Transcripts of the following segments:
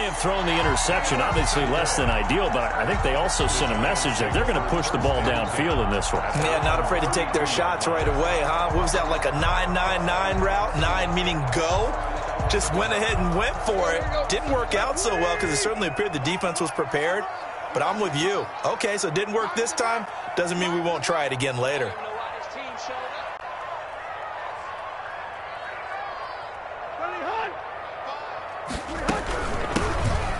have thrown the interception. Obviously less than ideal, but I think they also sent a message that they're going to push the ball downfield in this one. Yeah, not afraid to take their shots right away, huh? What was that, like a 9-9-9 route? 9 meaning go? Just went ahead and went for it. Didn't work out so well because it certainly appeared the defense was prepared. But I'm with you. Okay, so it didn't work this time. Doesn't mean we won't try it again later.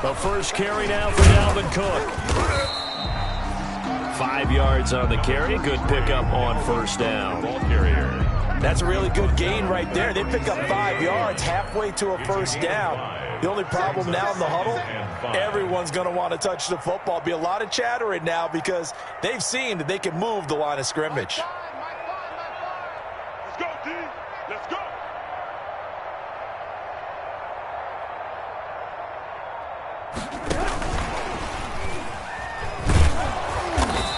The first carry now for Dalvin Cook. 5 yards on the carry. Good pickup on first down. Ball carrier. That's a really good gain right there. They pick up 5 yards halfway to a first down. The only problem now in the huddle, everyone's going to want to touch the football. Be a lot of chattering now because they've seen that they can move the line of scrimmage. Let's go, D. Let's go.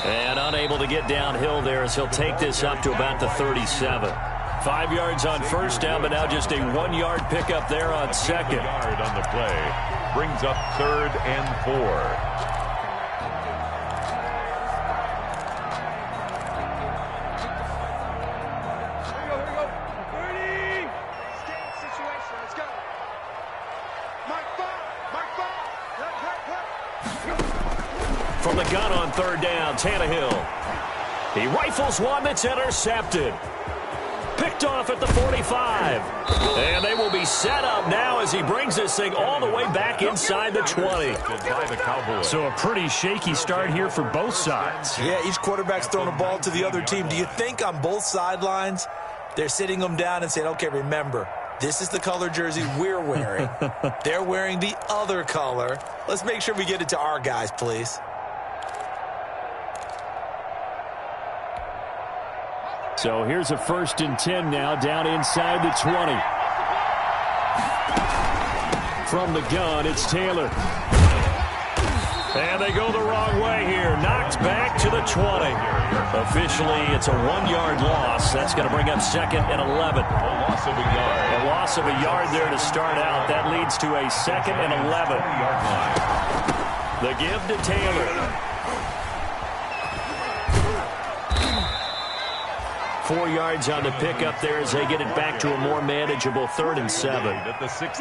And unable to get downhill there as he'll take this up to about the 37. 5 yards on first down, but now just a 1-yard pickup there on second. Yard on the play. Brings up 3rd and 4. Here we go. 30. Stand situation. Let's go. Mark 5. From the gun on 3rd down, Tannehill. He rifles one that's intercepted. Picked off at the 45. And they will be set up now as he brings this thing all the way back inside the 20. So a pretty shaky start here for both sides. Yeah, each quarterback's throwing a ball to the other team. Do you think on both sidelines they're sitting them down and saying, okay, remember, this is the color jersey we're wearing. They're wearing the other color. Let's make sure we get it to our guys, please. So here's a 1st and 10 now down inside the 20. From the gun, it's Taylor. And they go the wrong way here. Knocked back to the 20. Officially, it's a 1-yard loss. That's going to bring up 2nd and 11. A loss of a yard. A loss of a yard there to start out. That leads to a 2nd and 11. The give to Taylor. 4 yards on the pickup there as they get it back to a more manageable 3rd and 7.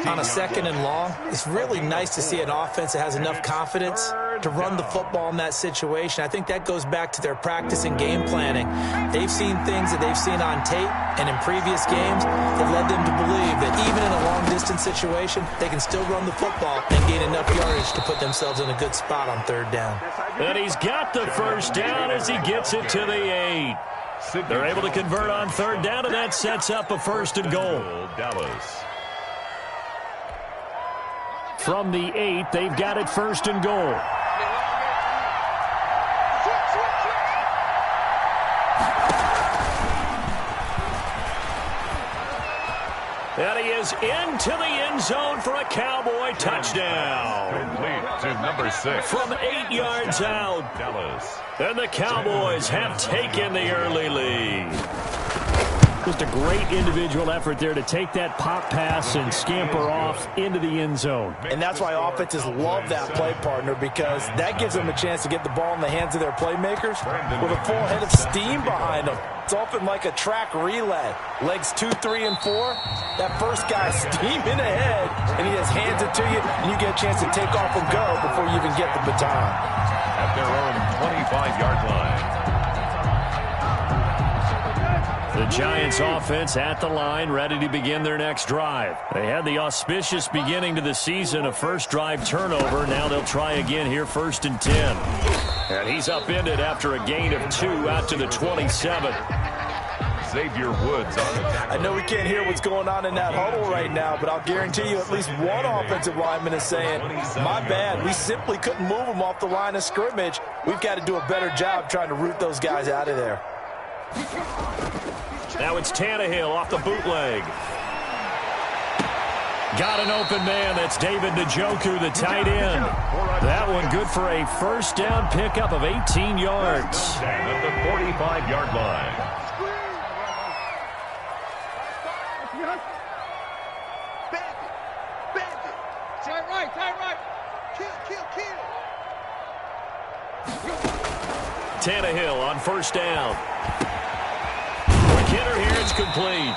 On a 2nd and long, it's really nice to see an offense that has enough confidence to run the football in that situation. I think that goes back to their practice and game planning. They've seen things that they've seen on tape and in previous games that led them to believe that even in a long-distance situation, they can still run the football and gain enough yardage to put themselves in a good spot on 3rd down. And he's got the first down as he gets it to the 8. They're able to convert on 3rd down, and that sets up a 1st and goal. Dallas. From the 8, they've got it 1st and goal. And he is into the end zone for a Cowboy touchdown. Complete to number 6. From 8 yards out. Dallas. And the Cowboys have taken the early lead. Just a great individual effort there to take that pop pass and scamper off into the end zone. And that's why offenses love that play, partner, because that gives them a chance to get the ball in the hands of their playmakers with a full head of steam behind them. It's often like a track relay. Legs 2, 3, and 4. That first guy steaming ahead, and he just hands it to you, and you get a chance to take off and go before you even get the baton. At their own 25-yard line. The Giants offense at the line, ready to begin their next drive. They had the auspicious beginning to the season, a first drive turnover. Now they'll try again here, 1st and 10. And he's upended after a gain of 2 out to the 27. Xavier Woods on the tackle. I know we can't hear what's going on in that huddle right now, but I'll guarantee you at least one offensive lineman is saying, my bad, we simply couldn't move them off the line of scrimmage. We've got to do a better job trying to root those guys out of there. Now it's Tannehill off the bootleg. Got an open man. That's David Njoku, the tight end. That one good for a first down pickup of 18 yards. At the 45-yard line. Tight right. Tannehill on first down. McKinnon here, it's complete.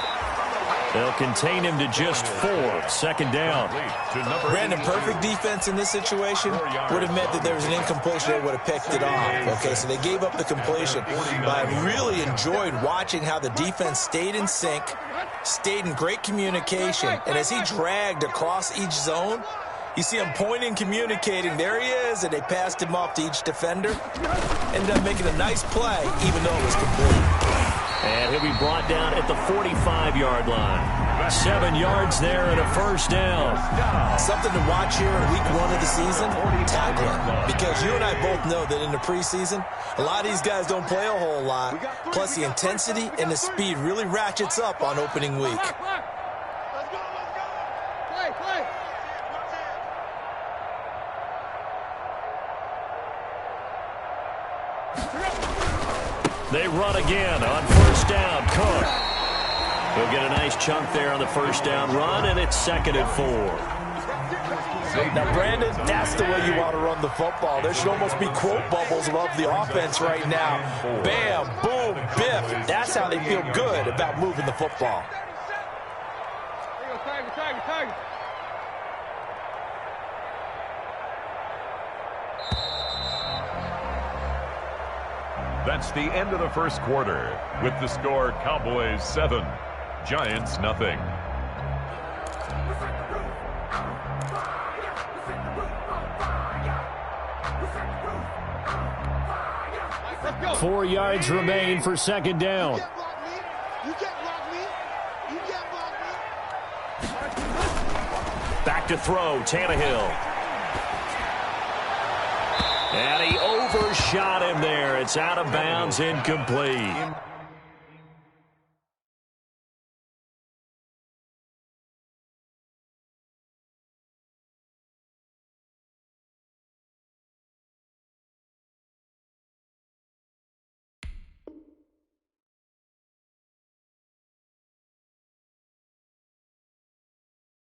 They'll contain him to just 4. Second down. Brandon, perfect defense in this situation would have meant that there was an incompletion. They would have picked it off. Okay, so they gave up the completion. But I really enjoyed watching how the defense stayed in sync, stayed in great communication. And as he dragged across each zone, you see him pointing, communicating. There he is, and they passed him off to each defender. Ended up making a nice play, even though it was complete. And he'll be brought down at the 45-yard line. 7 yards there and a first down. Something to watch here in week 1 of the season, tackling. Because you and I both know that in the preseason, a lot of these guys don't play a whole lot. Plus the intensity and the speed really ratchets up on opening week. Let's go. Play. They run again on first down. Cook. He'll get a nice chunk there on the first down run, and it's 2nd and 4. Now, Brandon, that's the way you want to run the football. There should almost be quote bubbles above the offense right now. Bam, boom, biff. That's how they feel good about moving the football. Tiger. That's the end of the first quarter with the score Cowboys 7, Giants nothing. Let's go. 4 yards remain for second down. You can't block me. Back to throw, Tannehill. And he overshot him there. It's out of bounds, incomplete.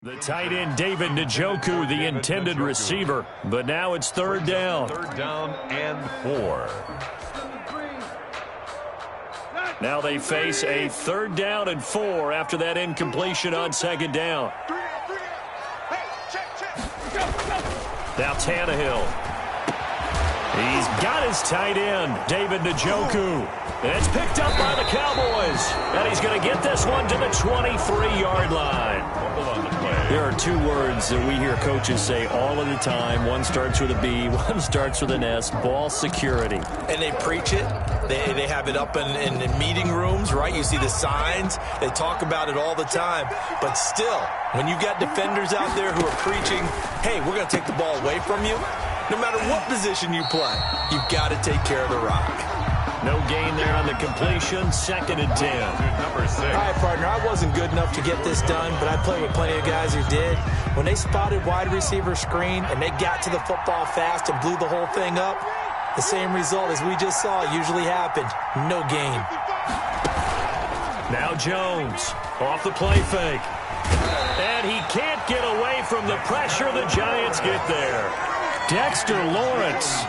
The tight end, David Njoku, the intended receiver. But now it's third down. 3rd down and 4. Now they face a 3rd down and 4 after that incompletion on second down. Now Tannehill. He's got his tight end, David Njoku. And it's picked up by the Cowboys. And he's going to get this one to the 23-yard line. There are 2 words that we hear coaches say all of the time. One starts with a B, one starts with an S, ball security. And they preach it. They have it up in meeting rooms, right? You see the signs. They talk about it all the time. But still, when you got defenders out there who are preaching, hey, we're going to take the ball away from you, no matter what position you play, you've got to take care of the rock. No gain there on the completion. 2nd and 10. Number 6. All right, partner, I wasn't good enough to get this done, but I played with plenty of guys who did. When they spotted wide receiver screen and they got to the football fast and blew the whole thing up, the same result as we just saw usually happened. No gain. Now Jones off the play fake. And he can't get away from the pressure. The Giants get there. Dexter Lawrence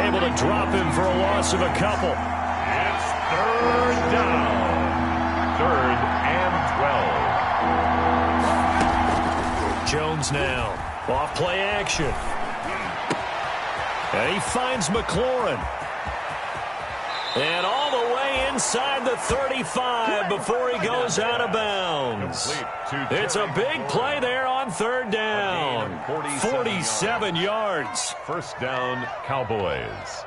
able to drop him for a loss of a couple. It's 3rd down. 3rd and 12. Jones now off play action. And he finds McLaurin. And all the way inside the 35 before he goes out of bounds. It's a big play there on 3rd down. 47 yards. 1st down, Cowboys.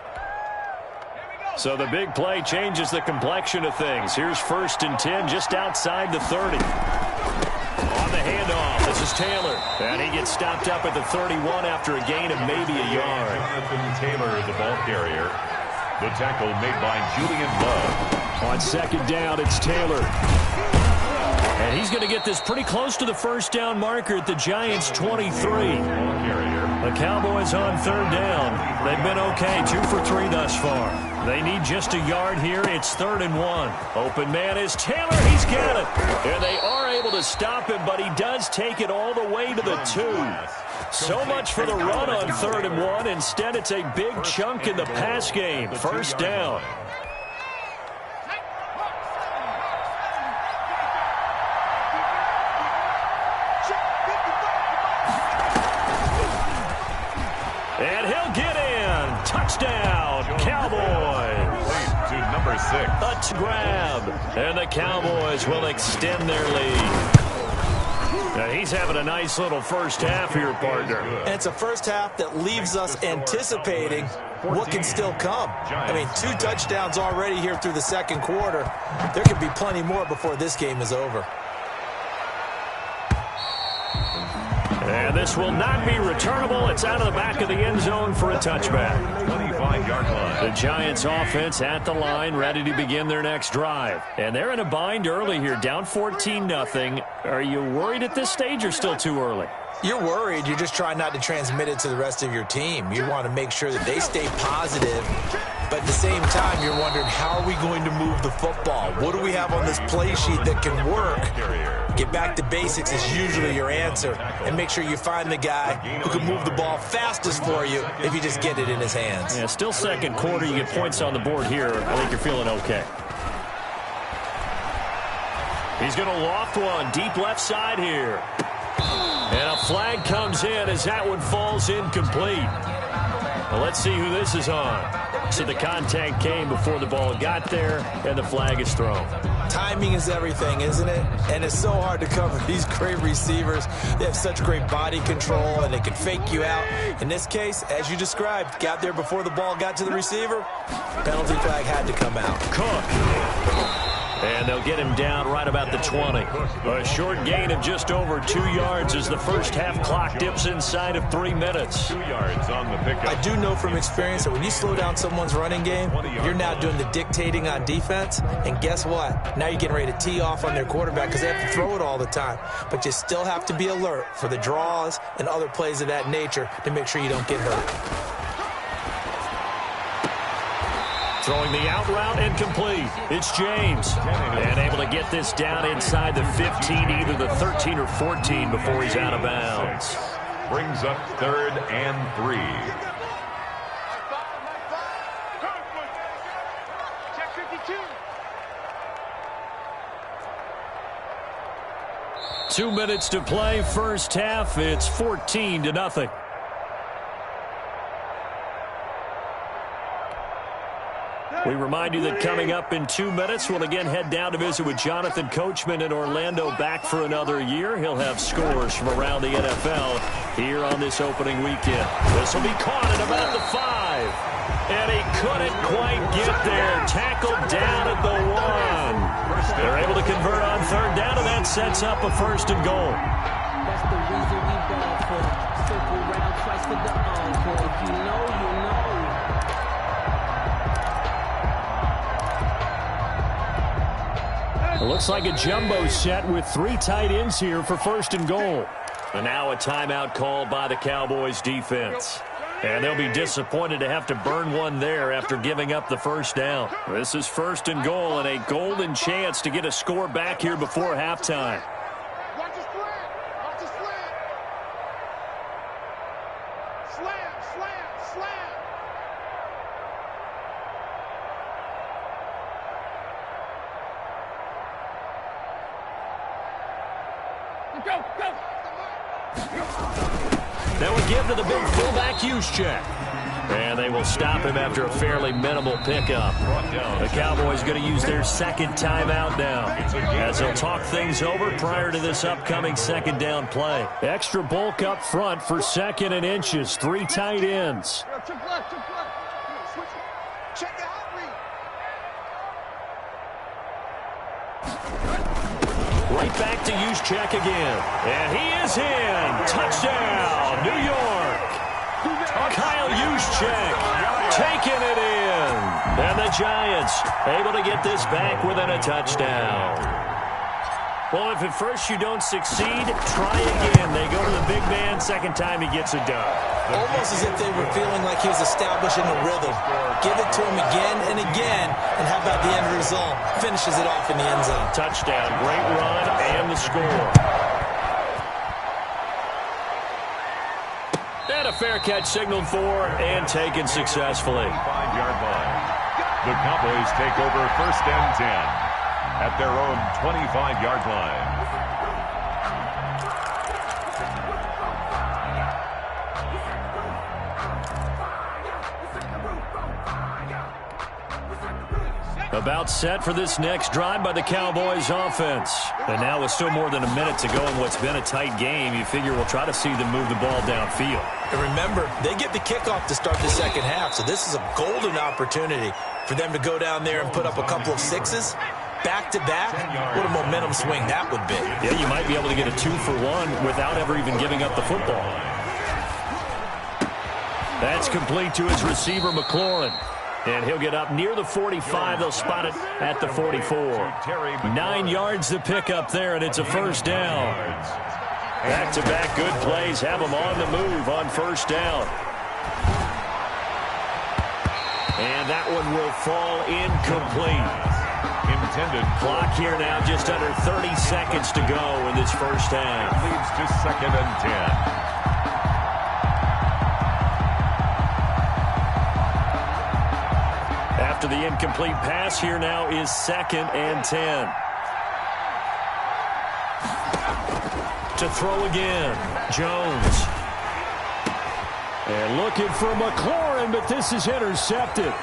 So the big play changes the complexion of things. Here's 1st and 10 just outside the 30. On the handoff, this is Taylor. And he gets stopped up at the 31 after a gain of maybe a yard. Jonathan Taylor, the ball carrier. The tackle made by Julian Love. On 2nd down, it's Taylor. And he's going to get this pretty close to the 1st down marker at the Giants' 23. The Cowboys on 3rd down. They've been okay, 2 for 3 thus far. They need just a yard here. It's 3rd and 1. Open man is Taylor. He's got it. And they are able to stop him, but he does take it all the way to the 2. So much for the run on 3rd and 1. Instead, it's a big chunk in the pass game. First down. And he'll get in. Touchdown, Cowboys. To number 6. A grab. And the Cowboys will extend their lead. Now he's having a nice little first half here, partner. And it's a first half that leaves us anticipating what can still come. I mean, 2 touchdowns already here through the second quarter. There could be plenty more before this game is over. And this will not be returnable. It's out of the back of the end zone for a touchback. 25-yard line. The Giants offense at the line, ready to begin their next drive. And they're in a bind early here, down 14-0. Are you worried at this stage or still too early? You're worried. You're just trying not to transmit it to the rest of your team. You want to make sure that they stay positive. But at the same time, you're wondering, how are we going to move the football? What do we have on this play sheet that can work? Get back to basics is usually your answer. And make sure you find the guy who can move the ball fastest for you if you just get it in his hands. Yeah, still second quarter. You get points on the board here. I think you're feeling okay. He's going to loft one deep left side here. And a flag comes in as that one falls incomplete. Well, let's see who this is on. So the contact came before the ball got there, and the flag is thrown. Timing is everything, isn't it? And it's so hard to cover these great receivers. They have such great body control, and they can fake you out. In this case, as you described, got there before the ball got to the receiver. Penalty flag had to come out. Cook. And they'll get him down right about the 20. A short gain of just over 2 yards as the first half clock dips inside of 3 minutes. 2 yards on the pickup. I do know from experience that when you slow down someone's running game, you're now doing the dictating on defense. And guess what? Now you're getting ready to tee off on their quarterback because they have to throw it all the time. But you still have to be alert for the draws and other plays of that nature to make sure you don't get hurt. Throwing the out route incomplete. It's James. And able to get this down inside the 15, either the 13 or 14 before he's out of bounds. Brings up 3rd and 3. Check 52. 2 minutes to play. First half, it's 14-0. We remind you that coming up in 2 minutes, we'll again head down to visit with Jonathan Coachman in Orlando, back for another year. He'll have scores from around the NFL here on this opening weekend. This will be caught at about the 5. And he couldn't quite get there. Tackled down at the 1. They're able to convert on 3rd down, and that sets up a 1st and goal. That's the reason we ball for. Circle round twice for the encore. If you know, you know. It looks like a jumbo set with 3 tight ends here for 1st and goal. And now a timeout called by the Cowboys defense. And they'll be disappointed to have to burn one there after giving up the 1st down. This is 1st and goal and a golden chance to get a score back here before halftime. Watch the slant. Watch the slant. Slant, slant, slant. Go, go. That would give to the big fullback Juszczyk. And they will stop him after a fairly minimal pickup. The Cowboys going to use their 2nd timeout now, as they'll talk things over prior to this upcoming 2nd down play. Extra bulk up front for 2nd and inches. 3 tight ends. Check left, check left. Switch it. Check the out read. Right back to Juszczyk again. And he is in. Touchdown, New York. Kyle Juszczyk taking it in. And the Giants able to get this back within a touchdown. Well, if at first you don't succeed, try again. They go to the big man. 2nd time he gets it done. Almost as if they were feeling like he was establishing a rhythm. Give it to him again and again, and how about the end result? Finishes it off in the end zone. Touchdown, great run, and the score. fair catch signaled for and taken successfully. 5-yard line. The Cowboys take over 1st and 10 at their own 25-yard line. About set for this next drive by the Cowboys offense. And now with still more than a minute to go in what's been a tight game, you figure we'll try to see them move the ball downfield. And remember, they get the kickoff to start the second half, so this is a golden opportunity for them to go down there and put up a couple of sixes. Back-to-back, what a momentum swing that would be. Yeah, you might be able to get a 2-for-1 without ever even giving up the football. That's complete to his receiver, McLaurin. And he'll get up near the 45. They'll spot it at the 44. 9 yards to pick up there, and it's a first down. Back-to-back good plays have them on the move on first down. And that one will fall incomplete. Intended. Clock here now, just under 30 seconds to go in this first half. Leads to 2nd and 10. After the incomplete pass, here now is 2nd and 10. To throw again, Jones. And looking for McLaurin, but this is intercepted.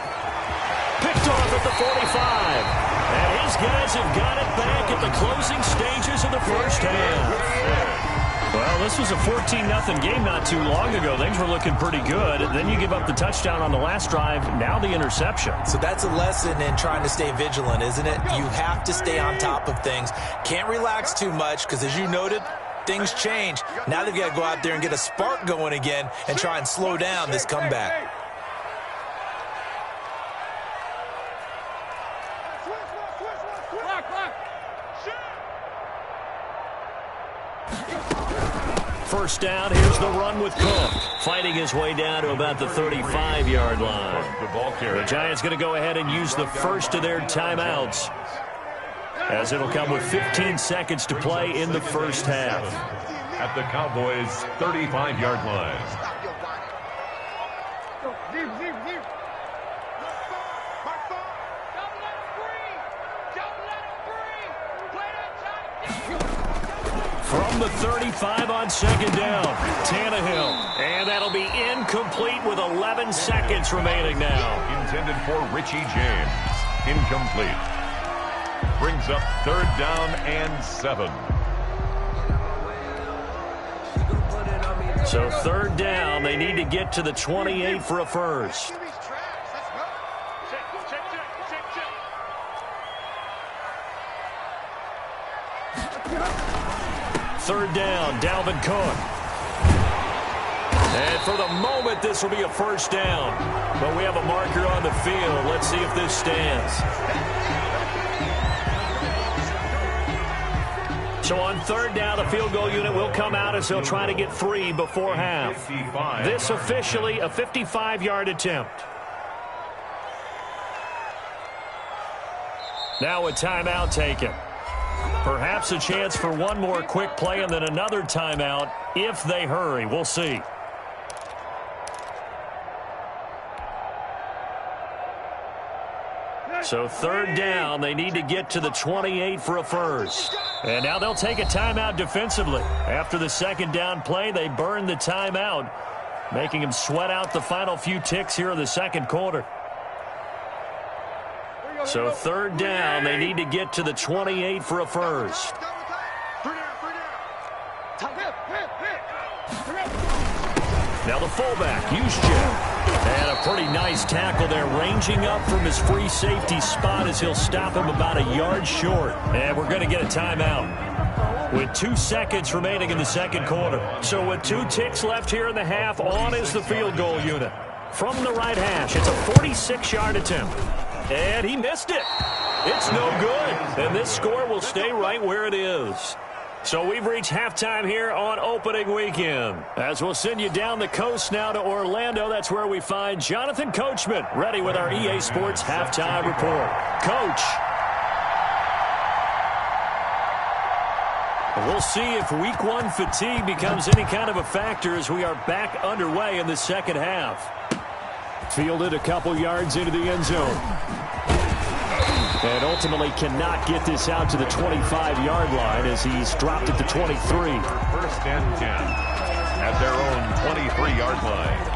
Picked off at the 45. And his guys have got it back at the closing stages of the first half. Well, this was a 14-0 game not too long ago. Things were looking pretty good. Then you give up the touchdown on the last drive. Now the interception. So that's a lesson in trying to stay vigilant, isn't it? You have to stay on top of things. Can't relax too much because, as you noted, things change. Now they've got to go out there and get a spark going again and try and slow down this comeback. First down, here's the run with Cook. Fighting his way down to about the 35-yard line. The Giants going to go ahead and use the first of their timeouts, as it'll come with 15 seconds to play in the first half. At the Cowboys' 35-yard line. From the 35 on second down, Tannehill. And that'll be incomplete with 11 seconds remaining now. Intended for Richie James. Incomplete. Brings up 3rd down and 7. So 3rd down, they need to get to the 28 for a first. Third down, Dalvin Cook. And for the moment, this will be a first down. But we have a marker on the field. Let's see if this stands. So on 3rd down, the field goal unit will come out as they'll try to get 3 before half. This officially a 55-yard attempt. Now a timeout taken. Perhaps a chance for one more quick play and then another timeout if they hurry. We'll see. So 3rd down, they need to get to the 28 for a first. And now they'll take a timeout defensively. After the 2nd down play, they burn the timeout, making them sweat out the final few ticks here in the 2nd quarter. So 3rd down, they need to get to the 28 for a first. Now the fullback, Juszczyk. And a pretty nice tackle there, ranging up from his free safety spot as he'll stop him about a yard short. And we're going to get a timeout with 2 seconds remaining in the 2nd quarter. So with 2 ticks left here in the half, on is the field goal unit. From the right hash, it's a 46-yard attempt. And he missed it. It's no good. And this score will stay right where it is. So we've reached halftime here on opening weekend. As we'll send you down the coast now to Orlando, that's where we find Jonathan Coachman ready with our EA Sports halftime report. Coach. We'll see if week one fatigue becomes any kind of a factor as we are back underway in the second half. Fielded a couple yards into the end zone. And ultimately cannot get this out to the 25-yard line as he's dropped at the 23. First and 10 at their own 23-yard line.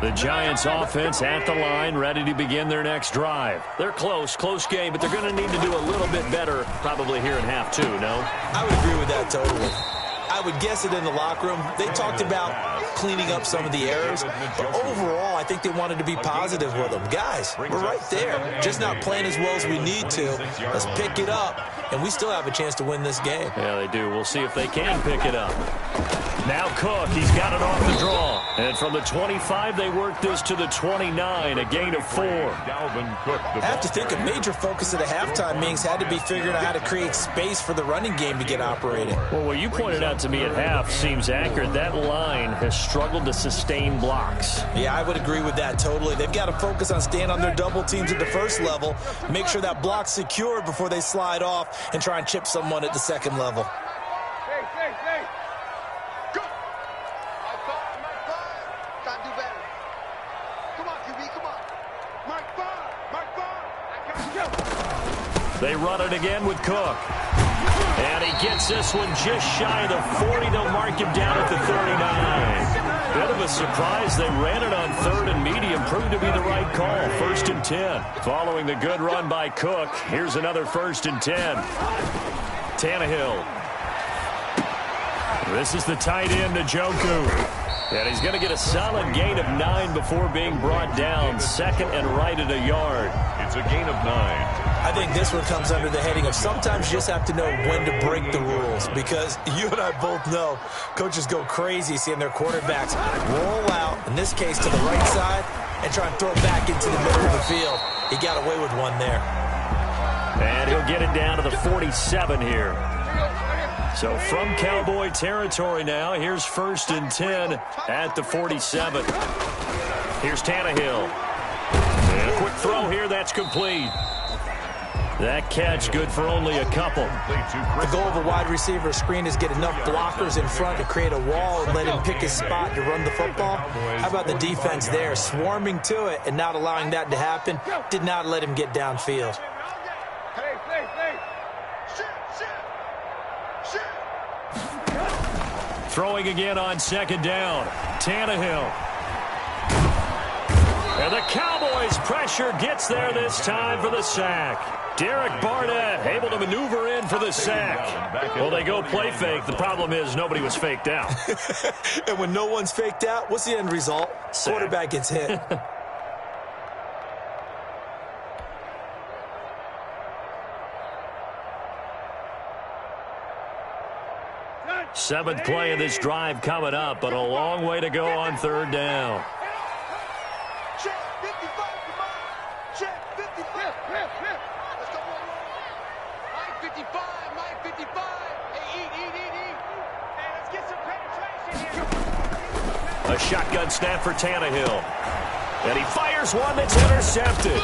The Giants offense at the line, ready to begin their next drive. They're close game, but they're going to need to do a little bit better probably here in half two, no? I would agree with that totally. I would guess it in the locker room. They talked about cleaning up some of the errors, but overall, I think they wanted to be positive with them. Guys, we're right there. Just not playing as well as we need to. Let's pick it up, and we still have a chance to win this game. Yeah, they do. We'll see if they can pick it up. Now Cook, he's got it off the draw. And from the 25, they work this to the 29, a gain of 4. I have to think a major focus of the halftime meetings had to be figuring out how to create space for the running game to get operating. Well, what you pointed out to me at half seems accurate. That line has struggled to sustain blocks. Yeah, I would agree with that totally. They've got to focus on staying on their double teams at the first level, make sure that block's secured before they slide off and try and chip someone at the second level. They run it again with Cook. And he gets this one just shy of the 40. They'll mark him down at the 39. Bit of a surprise. They ran it on third and medium. Proved to be the right call. First and 10. Following the good run by Cook, here's another first and 10. Tannehill. This is the tight end, Njoku. And he's going to get a solid gain of 9 before being brought down. Second and right at a yard. It's a gain of 9. I think this one comes under the heading of sometimes you just have to know when to break the rules, because you and I both know coaches go crazy seeing their quarterbacks roll out, in this case to the right side, and try and throw it back into the middle of the field. He got away with one there. And he'll get it down to the 47 here. So from Cowboy territory now, here's first and 10 at the 47. Here's Tannehill. And a quick throw here, that's complete. That catch good for only a couple. The goal of a wide receiver screen is get enough blockers in front to create a wall and let him pick his spot to run the football. How about the defense there, swarming to it and not allowing that to happen? Did not let him get downfield. Throwing again on second down. Tannehill. And the Cowboys' pressure gets there this time for the sack. Derek Barnett able to maneuver in for the sack. Well, they go play fake. The problem is nobody was faked out. And when no one's faked out, what's the end result? Sack. Quarterback gets hit. Seventh play of this drive coming up, but a long way to go on third down. Check 55, come on. Check 55. Let's go. Mike 55, Mike 55. Hey, eat. Hey, let's get some penetration here. A shotgun snap for Tannehill. And he fires one that's intercepted.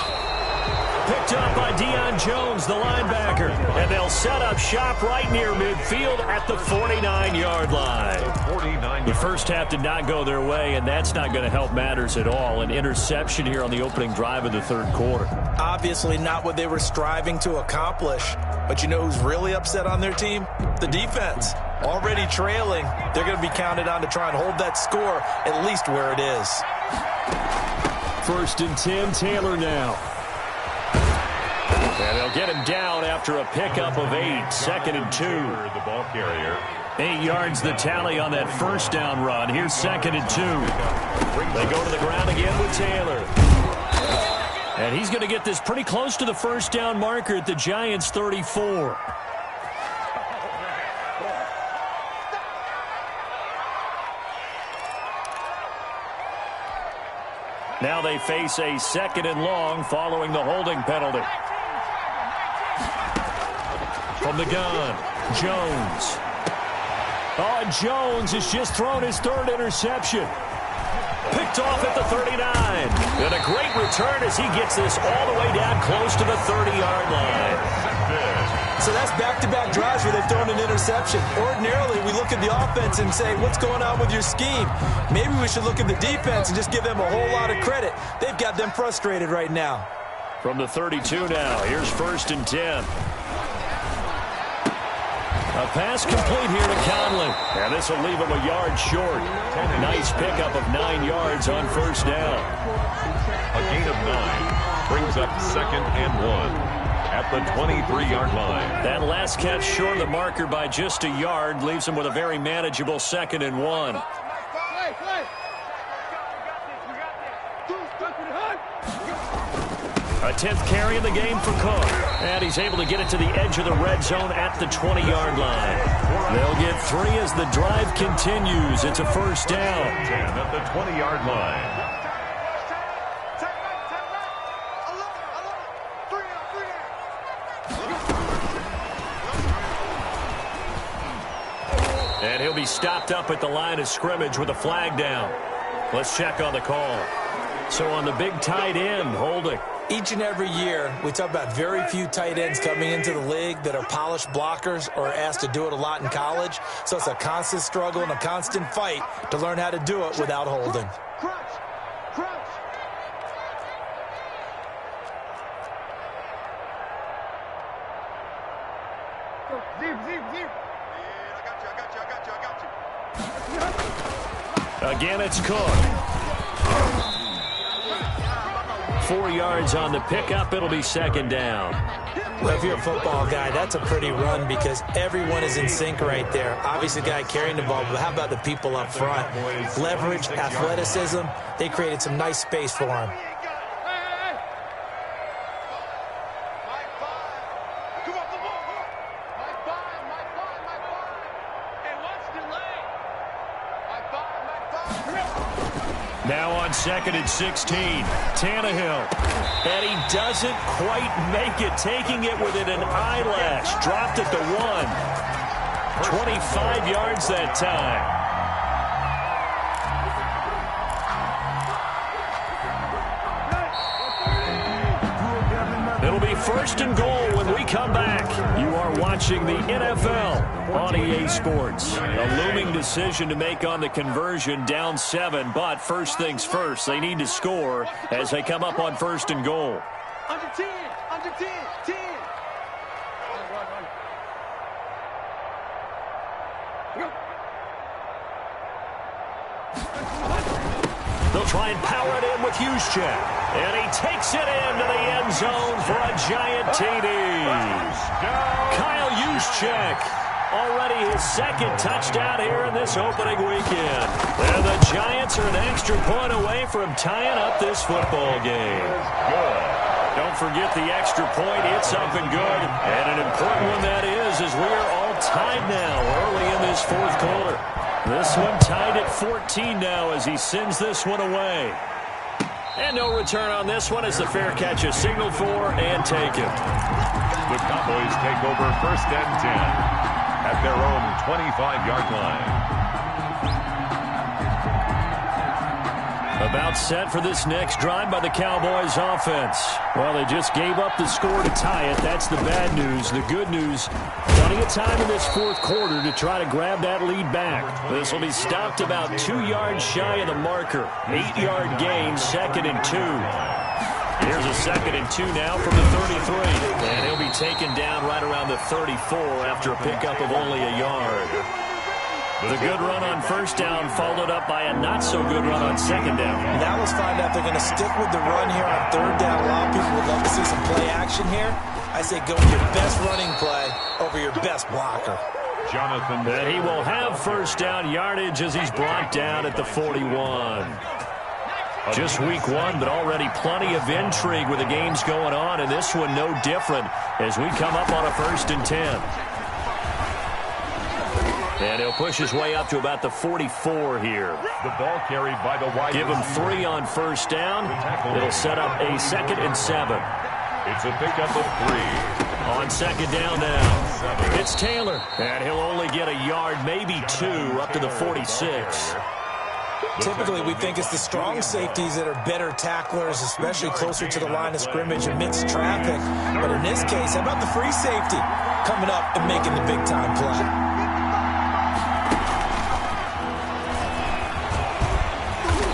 Picked up by Deion Jones, the linebacker. And they'll set up shop right near midfield at the 49-yard line. The first half did not go their way, and that's not going to help matters at all. An interception here on the opening drive of the third quarter. Obviously not what they were striving to accomplish. But you know who's really upset on their team? The defense. Already trailing. They're going to be counted on to try and hold that score at least where it is. First and 10, Taylor now. And they'll get him down after a pickup of 8. Second and 2. The ball carrier. 8 yards the tally on that first down run. Here's second and 2. They go to the ground again with Taylor. And he's going to get this pretty close to the first down marker at the Giants' 34. Now they face a second and long following the holding penalty. From the gun, Jones. Oh, and Jones has just thrown his third interception. Picked off at the 39. And a great return as he gets this all the way down close to the 30-yard line. So that's back-to-back drives where they've thrown an interception. Ordinarily, we look at the offense and say, what's going on with your scheme? Maybe we should look at the defense and just give them a whole lot of credit. They've got them frustrated right now. From the 32 now, here's 1st and 10. A pass complete here to Conley. And this will leave him a yard short. Nice pickup of 9 yards on 1st down. A gain of 9 brings up 2nd and 1 at the 23-yard line. That last catch short of the marker by just a yard leaves him with a very manageable 2nd and 1. A 10th carry in the game for Cook. And he's able to get it to the edge of the red zone at the 20-yard line. They'll get 3 as the drive continues. It's a 1st down. 10 at the 20-yard line. And he'll be stopped up at the line of scrimmage with a flag down. Let's check on the call. So on the big tight end, holding. Each and every year, we talk about very few tight ends coming into the league that are polished blockers or asked to do it a lot in college. So it's a constant struggle and a constant fight to learn how to do it without holding. Again, it's Cook. 4 yards on the pickup. It'll be 2nd down. Well, if you're a football guy, that's a pretty run because everyone is in sync right there. Obviously, the guy carrying the ball, but how about the people up front? Leverage, athleticism. They created some nice space for him. Now on 2nd and 16, Tannehill. And he doesn't quite make it, taking it within an eyelash. Dropped it to 1. 25 yards that time. It'll be 1st and goal when we come back. You are watching the NFL on EA Sports. A looming decision to make on the conversion, down 7, but first things first, they need to score as they come up on 1st and goal. Under 10, 10. They'll try and power it in with Juszczyk. And he takes it into the end zone for a giant TD. Kyle Juszczyk, already his 2nd touchdown here in this opening weekend. And the Giants are an extra point away from tying up this football game. Don't forget the extra point. It's up and good. And an important one that is, as we are all tied now early in this 4th quarter. This one tied at 14 now as he sends this one away. And no return on this one as the fair catch is signaled for and taken. The Cowboys take over 1st and 10 at their own 25-yard line. About set for this next drive by the Cowboys offense. Well, they just gave up the score to tie it. That's the bad news. The good news, plenty of time in this 4th quarter to try to grab that lead back. This will be stopped about 2 yards shy of the marker. 8-yard gain, 2nd and 2. Here's a 2nd and 2 now from the 33. And he'll be taken down right around the 34 after a pickup of only a yard. The good run on 1st down followed up by a not-so-good run on 2nd down. Now let's find out if they're going to stick with the run here on 3rd down. A lot of people would love to see some play action here. I say go with your best running play over your best blocker. Jonathan. And he will have 1st down yardage as he's brought down at the 41. Just week 1, but already plenty of intrigue with the games going on, and this one no different as we come up on a 1st and 10. And he'll push his way up to about the 44 here. The ball carried by the wide Give him receiver. 3 on 1st down. It'll set up a 2nd and 7. It's a pickup of 3. On 2nd down now. It's Taylor. And he'll only get a yard, maybe 2, up to the 46. Typically, we think it's the strong safeties that are better tacklers, especially closer to the line of scrimmage amidst traffic. But in this case, how about the free safety coming up and making the big-time play?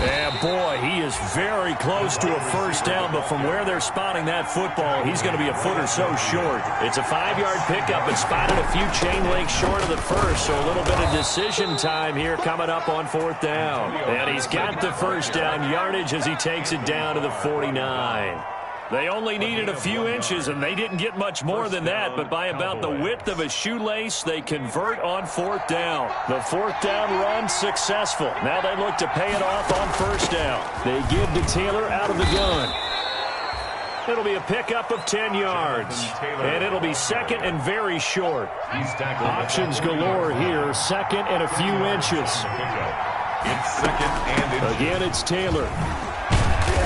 Yeah, boy, he is very close to a first down, but from where they're spotting that football, he's going to be a foot or so short. It's a 5-yard pickup and spotted a few chain links short of the first, so a little bit of decision time here coming up on 4th down. And he's got the first down yardage as he takes it down to the 49. They only needed a few inches, and they didn't get much more than that, but by about the width of a shoelace, they convert on 4th down. The 4th down run successful. Now they look to pay it off on 1st down. They give to Taylor out of the gun. It'll be a pickup of 10 yards, and it'll be second and very short. Options galore here, second and a few inches. It's second and inches. Again, it's Taylor.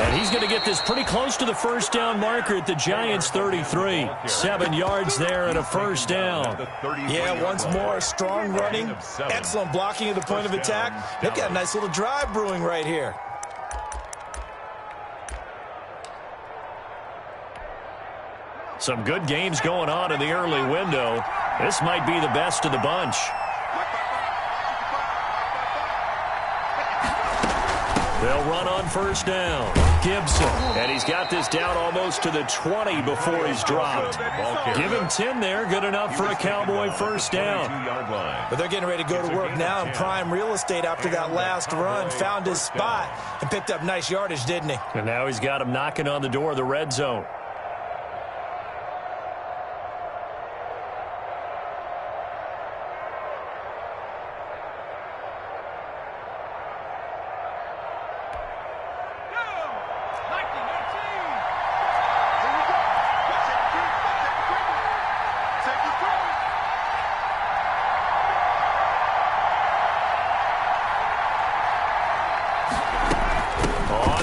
And he's going to get this pretty close to the first down marker at the Giants' 33. 7 yards there and a first down. Yeah, once more, strong running, excellent blocking at the point of attack. They've got a nice little drive brewing right here. Some good games going on in the early window. This might be the best of the bunch. They'll run on first down. Gibson. And he's got this down almost to the 20 before he's dropped. Give him 10 there. Good enough for a Cowboy first down. But they're getting ready to go to work now in prime real estate after that last run. Found his spot and picked up nice yardage, didn't he? And now he's got him knocking on the door of the red zone.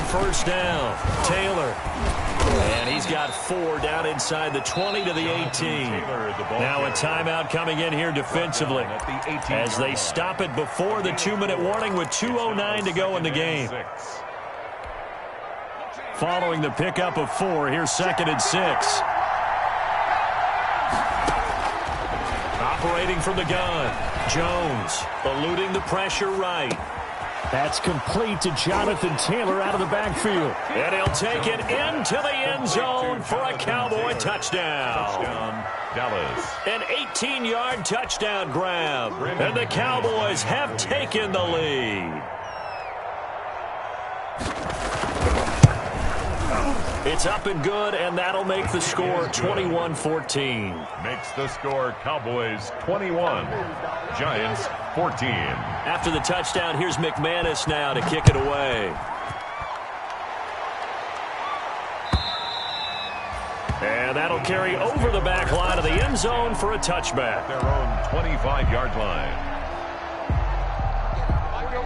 First down, Taylor. And he's got 4 down inside the 20 to the 18. Now a timeout coming in here defensively as they stop it before the 2-minute warning with 2:09 to go in the game. Following the pickup of 4, here's 2nd and 6. Operating from the gun, Jones eluding the pressure right. That's complete to Jonathan Taylor out of the backfield. And he'll take it into the end zone for a Cowboy touchdown. Dallas. An 18-yard touchdown grab. And the Cowboys have taken the lead. It's up and good, and that'll make the score 21-14. Makes the score Cowboys 21, Giants 14. After the touchdown, here's McManus now to kick it away. And that'll carry over the back line of the end zone for a touchback. Their own 25-yard line.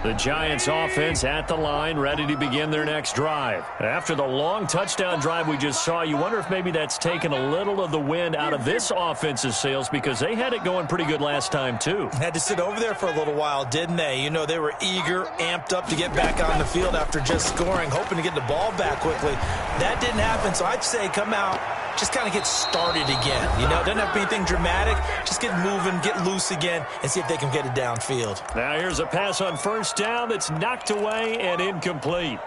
The Giants offense at the line, ready to begin their next drive. After the long touchdown drive we just saw, you wonder if maybe that's taken a little of the wind out of this offense's sails because they had it going pretty good last time too. Had to sit over there for a little while, didn't they? You know, they were eager, amped up to get back on the field after just scoring, hoping to get the ball back quickly. That didn't happen, so I'd say come out, just kind of get started again. You know, doesn't have to be anything dramatic. Just get moving, get loose again, and see if they can get it downfield. Now here's a pass on first down that's knocked away and incomplete.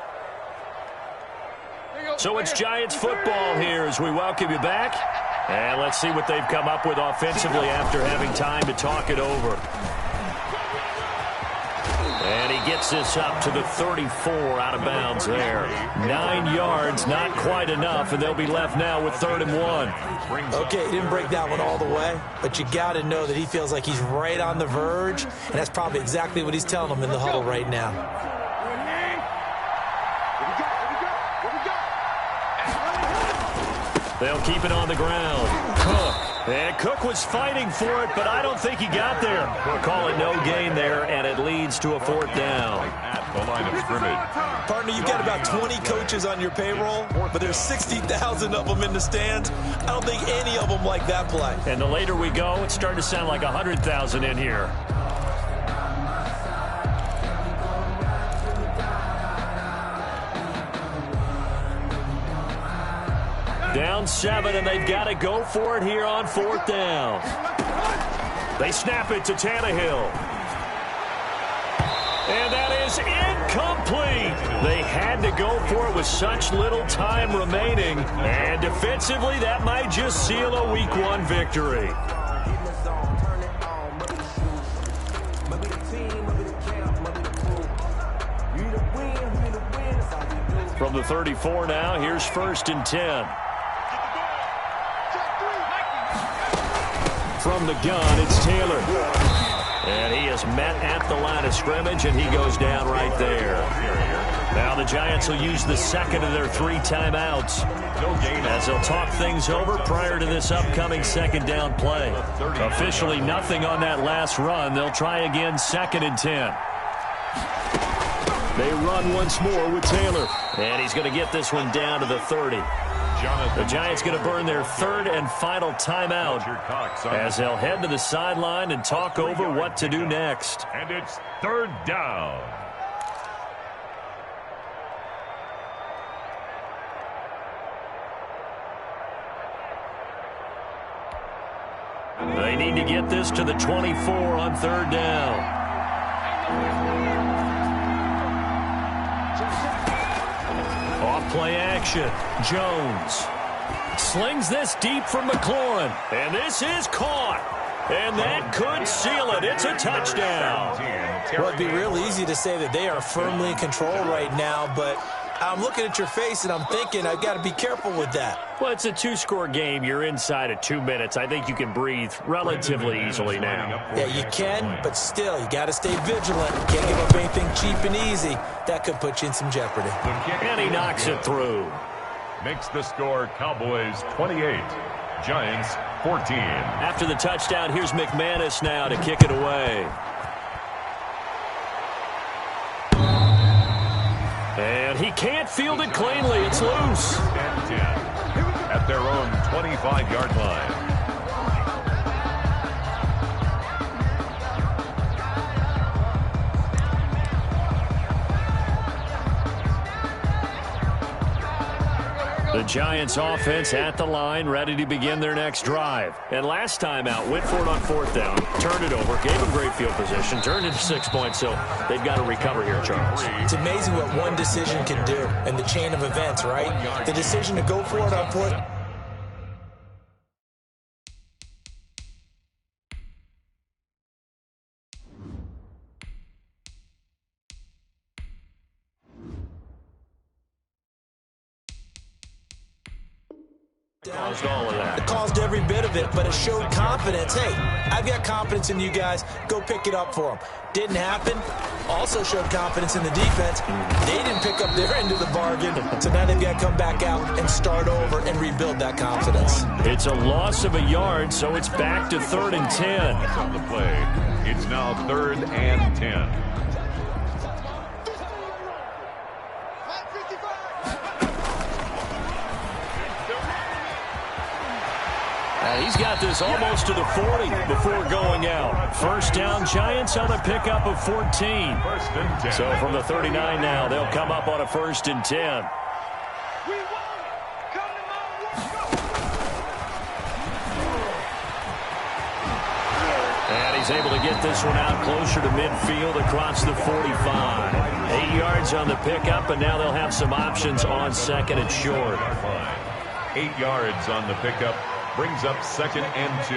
So it's Giants football here as we welcome you back. And let's see what they've come up with offensively after having time to talk it over. And he gets this up to the 34 out of bounds there. 9 yards, not quite enough, and they'll be left now with 3rd and 1. Okay, he didn't break that one all the way, but you got to know that he feels like he's right on the verge, and that's probably exactly what he's telling them in the huddle right now. They'll keep it on the ground. Cook. And Cook was fighting for it, but I don't think he got there. We'll call it no gain there, and it leads to a 4th down. At the line of scrimmage. Partner, you've got about 20 coaches on your payroll, but there's 60,000 of them in the stands. I don't think any of them like that play. And the later we go, it's starting to sound like 100,000 in here. Down 7, and they've got to go for it here on 4th down. They snap it to Tannehill. And that is incomplete. They had to go for it with such little time remaining. And defensively, that might just seal a Week 1 victory. From the 34 now, here's 1st and 10. From the gun, it's Taylor. And he is met at the line of scrimmage, and he goes down right there. Now the Giants will use the second of their 3 timeouts as they'll talk things over prior to this upcoming 2nd down play. Officially nothing on that last run. They'll try again 2nd and 10. They run once more with Taylor. And he's going to get this one down to the 30. The Giants going to burn their 3rd and final timeout as they'll head to the sideline and talk over what to do next. And it's 3rd down. They need to get this to the 24 on 3rd down. Off-play action. Jones slings this deep from McLaurin. And this is caught. And that could seal it. It's a touchdown. Well, it'd be real easy to say that they are firmly in control right now, but I'm looking at your face and I'm thinking I've got to be careful with that. Well, it's a 2-score game. You're inside of 2 minutes. I think you can breathe relatively easily now. Yeah, you can, but still, you got to stay vigilant. You can't give up anything cheap and easy. That could put you in some jeopardy. And he knocks it through. Makes the score Cowboys 28, Giants 14. After the touchdown, here's McManus now to kick it away. And he can't field it cleanly. It's loose. And 10 at their own 25-yard line. The Giants offense at the line, ready to begin their next drive. And last time out, went for it on 4th down, turned it over, gave them great field position, turned into 6 points, so they've got to recover here, Charles. It's amazing what one decision can do in the chain of events, right? The decision to go for it on 4th. Caused all of that. It caused every bit of it, but it showed confidence. Hey, I've got confidence in you guys. Go pick it up for them. Didn't happen. Also showed confidence in the defense. They didn't pick up their end of the bargain, so now they've got to come back out and start over and rebuild that confidence. It's a loss of a yard, so it's back to 3rd and 10. On the play, it's now 3rd and 10. He's got this almost to the 40 before going out. 1st down, Giants on a pickup of 14. 1st and 10. So from the 39 now, they'll come up on a 1st and 10. And he's able to get this one out closer to midfield across the 45. 8 yards on the pickup, and now they'll have some options on 2nd and short. 8 yards on the pickup. Brings up 2nd and 2.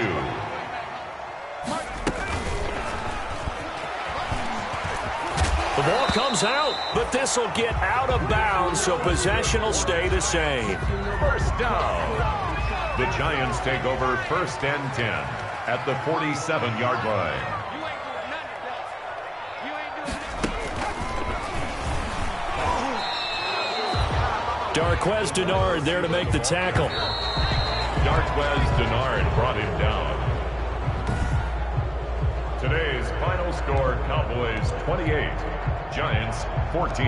The ball comes out, but this will get out of bounds, so possession will stay the same. 1st down. The Giants take over 1st and 10 at the 47-yard line. Darqueze Dennard there to make the tackle. Darqueze Dennard brought him down. Today's final score, Cowboys 28, Giants 14.